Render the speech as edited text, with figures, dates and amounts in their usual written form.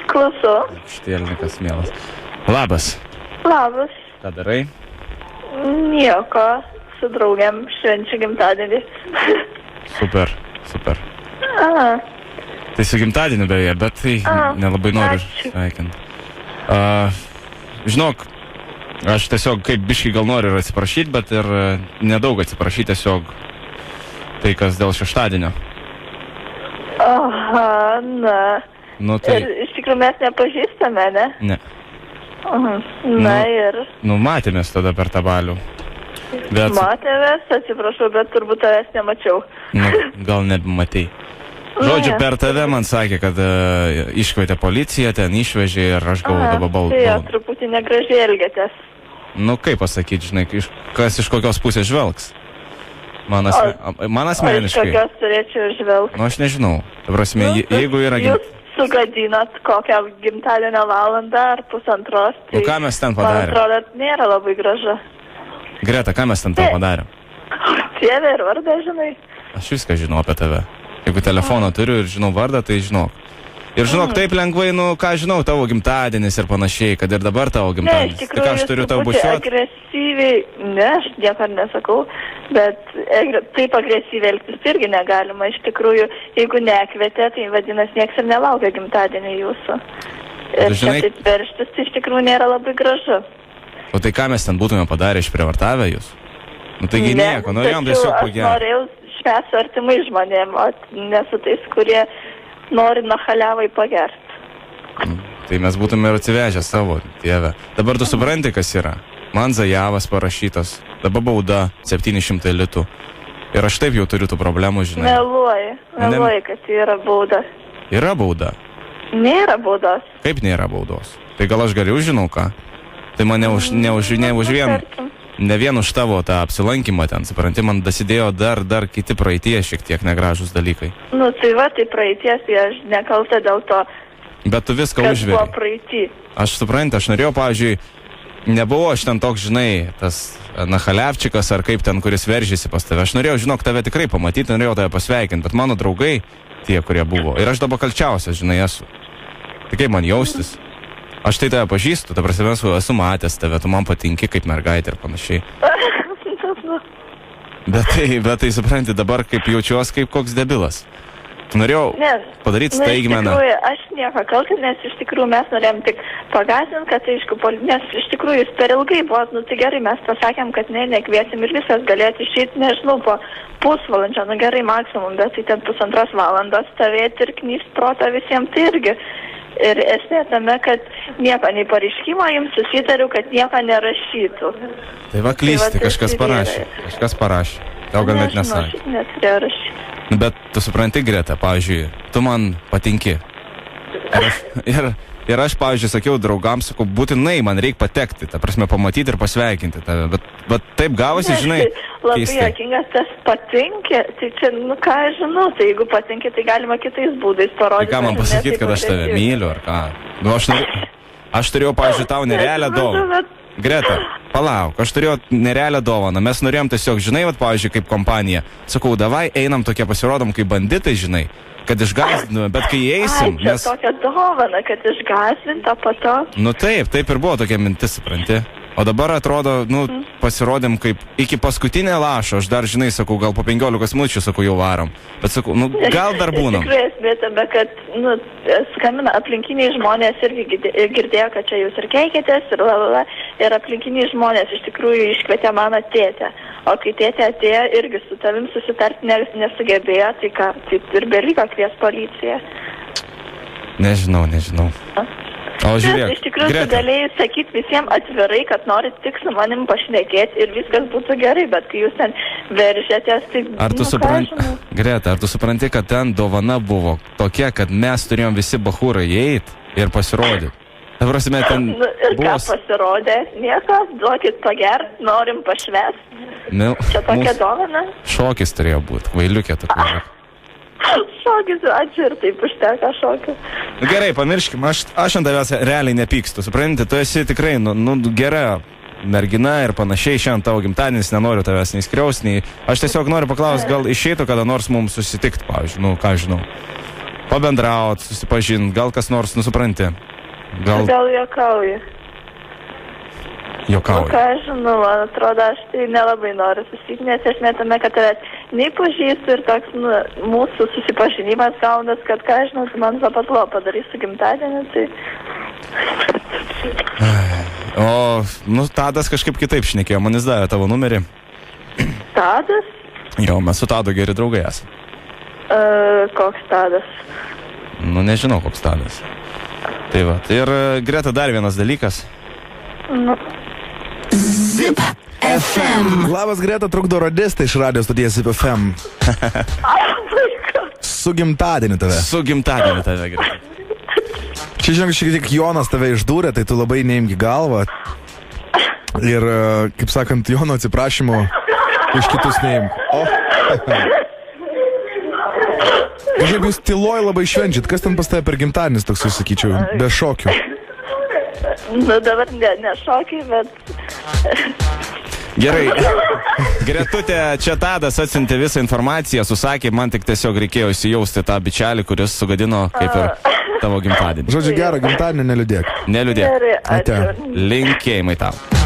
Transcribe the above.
Klausau. Štielnikas mielas. Labas. Labas. Ką darai? Nieko. Su draugiam švenčiu gimtadienį. Super. A. Tai su gimtadieniu beje, bet tai nelabai noriu ačiū. sveikinti. Žinok, aš tiesiog kaip biškai gal noriu ir atsiprašyti, bet ir nedaug atsiprašyti, tiesiog tai, kas dėl šeštadienio. Aha, na. Nu tai... Ir iš tikrųjų mes nepažįstame, ne? Ne. Na ir... Nu, matėmės tada per tą balių. Bet... Matėmės, atsiprašau, bet turbūt tavęs nemačiau. Nu, gal nematei. Žodžiu, per tave man sakė, kad iškvietė policiją, ten išvežė ir aš galvoju dabar baldą. Tai truputį negražiai elgėtės. Nu, kaip pasakyti, žinai, kas iš kokios pusės žvelgs? Man asmeniškai. O iš kokios turėčiau žvelgti? Nu, aš nežinau. Ta prasme, jeigu yra... Jūs sugadinat kokią gimtadienio valandą ar pusantros. Tai, nu, ką mes ten padarėm? Man atrodo, nėra labai gražu. Greta, ką mes ten tau padarėm? Dieve ir vardą, žinai. Aš viską žinau apie tave. Jeigu telefoną turiu ir žinau vardą, tai žinok. Ir žinok, taip lengvai, nu, ką žinau, tavo gimtadienis ir panašiai, kad ir dabar tavo gimtadienis. Ne, iš tikrųjų, aš turiu tau bučiuot. Agresyviai, ne, aš nieko nesakau, bet taip agresyviai elgtis irgi negalima. Iš tikrųjų, jeigu nekvietė, tai vadinasi, nieks ir nelaukia gimtadienį jūsų. Ir žinai, taip verštis, tai iš tikrųjų nėra labai gražu. O tai ką mes ten būtume padarę, išprievartavę jūs? Nu, taigi nieko, norėjom tiesiog pagerti. Aš norėjau švęsti su artimai žmonėm, o ne su tais, kurie nori nachaliavai pagerti. Tai mes būtume ir atsivežę savo, Dieve. Dabar tu supranti, kas yra. Man Zajavas parašytas, dabar bauda 700 litų. Ir aš taip jau turiu tų problemų, žinai. Meluoji, kad yra bauda. Yra bauda? Nėra baudos. Kaip nėra baudos? Tai gal aš geriau žinau ką? Tai man ne vien už tavo tą apsilankymą ten, supranti, man dasidėjo dar kiti praeitie šiek tiek negražus dalykai. Nu, tai va, tai praeities, tai aš nekalta dėl to, bet tu viską užveri. Kas buvo praeitį. Aš suprantu, aš norėjau, pavyzdžiui, nebuvo aš ten toks, žinai, tas Nachaliavčikas ar kaip ten, kuris veržėsi pas tave. Aš norėjau, žinok, tave tikrai pamatyti, norėjau tave pasveikinti, bet mano draugai, tie, kurie buvo, ir aš dabar kalčiausias, žinai, esu. Tai kaip man jaustis? Aš tai tave pažįstu, ta prasme, esu matęs tave, tu man patinki kaip mergaitė ir panašiai. Bet tai supranti, dabar kaip jaučiuos kaip koks debilas. Norėjau padaryti staigmeną. Aš nieko kaltą, nes iš tikrųjų mes norėjom tik pagazinti, kad aišku, nes iš tikrųjų jūs per ilgai buvo, nu tai gerai, mes pasakėm, kad nekviesim ir visas galėtų išeiti, nežinau, po pusvalandžio, nu gerai maksimum, bet tai ten 1,5 valandos stovėti ir knyst protą visiems, tai irgi. Ir esmė tame, kad nieko nei pareiškimo jums susitariu, kad nieko nerašytų. Tai va klysti, kažkas parašė. Tau gal net nesakė. Neturėjau rašyti. Bet tu supranti, Greta, pavyzdžiui, tu man patinki. Ir aš, pavyzdžiui, sakiau draugams, sakau, būtinai man reikia patekti, ta prasme, pamatyti ir pasveikinti tave. Bet taip gavosi, žinai, labai juokingas tas patinki, tai čia, nu ką aš žinau, tai jeigu patinki, tai galima kitais būdais parodyti. Tai ką man pasakyti, kad aš tave myliu, ar ką? Nu, aš turėjau, pavyzdžiui, tau nerealią dovaną. Greta, palauk, aš turėjau nerealią dovaną. Mes norėjom tiesiog, žinai, vat, pavyzdžiui, kaip kompanija. Sakau, davai, einam tokie pasirodom kaip banditai, žinai, kad išgąsdintume, bet kai eisim... Ai, čia tokia dovana, kad išgąsdinta po to. Nu taip ir buvo tokia mintis, supranti. O dabar atrodo, nu, pasirodėm kaip iki paskutinę lašą, aš dar, žinai, sakau, gal po 15 minučių, sakau, jau varom. Bet sakau, nu, gal dar būnam. Tikrai esmė tame, kad, nu, skambina aplinkiniai žmonės irgi girdėjo, kad čia jūs ir keikėtės ir lalala. Ir aplinkiniai žmonės iš tikrųjų iškvietė mano tėtę. O kai tėtė atėjo, irgi su tavim susitarti nesugebėjo, tai ką, tai ir beliko kvies policiją. Nežinau. O žiūrėk, iš tikrųjų, tu galėjai sakyti visiems atvirai, kad norit tik su manim pašnekėti ir viskas būtų gerai, bet kai jūs ten veržėtės, tai... Greta, ar tu supranti, kad ten dovana buvo tokia, kad mes turėjom visi bachūrai įeit ir pasirodyti? Ta prasme, ten... Ir ką pasirodė? Nieko, duokit pagert, norim pašvest. Čia tokia dovana? Šokis turėjo būti, kvailiukė tokia. Šokis, ačiū ir taip užteka šokio. Gerai, pamirškim, aš ant tavęs realiai nepykstu, supranti, tu esi tikrai, nu, gera mergina ir panašiai, šiandien tavo gimtadienis, nenoriu tavęs nei skriaust, nei... Aš tiesiog noriu paklausti, gal išeitų kada nors mums susitikti, pavyzdžiui, nu, ką žinau. pabendraut, susipažint, gal kas nors nusupranti. Gal juokauji. Juokauji. Ką aš žinau, man atrodo, aš tai nelabai noriu susitikti, nes esmė tame, kad tavęs nei pažįstu ir toks mūsų susipažinimas gaunas, kad ką aš žinau, tai man zapatlo padarysiu gimtadienį, tai... O, Tadas kažkaip kitaip šnekėjo, man jis davė tavo numerį. Tadas? Jo, mes su Tadu geri draugai esame. Koks Tadas? Nežinau, koks Tadas. Tai va, ir Greta dar vienas dalykas. Zip FM. Labas, Greta, trukdo radistai iš radio stoties Zip FM. Su gimtadieniu tave. Su gimtadieniu tave, Greta. Čia, žinok, šiek tiek Jonas tave išdūrė, tai tu labai neimki galvą. Ir, kaip sakant, Jono atsiprašymo iš kitus neimk. Kažkaip jūs tyloj labai švenčiat. Kas ten pas tave per gimtadienis toks, sakyčiau, be šokių? Dabar ne šokiai, bet... Gerai. Gretutė, čia Tadas atsiuntė visą informaciją, susakė, man tik tiesiog reikėjo įsijausti tą bičelį, kuris sugadino kaip ir tavo gimtadienį. Žodžiu, gero gimtadienį, neliūdėk. Neliūdėk. Gerai, ačiū. Ate. Linkėjimai tau.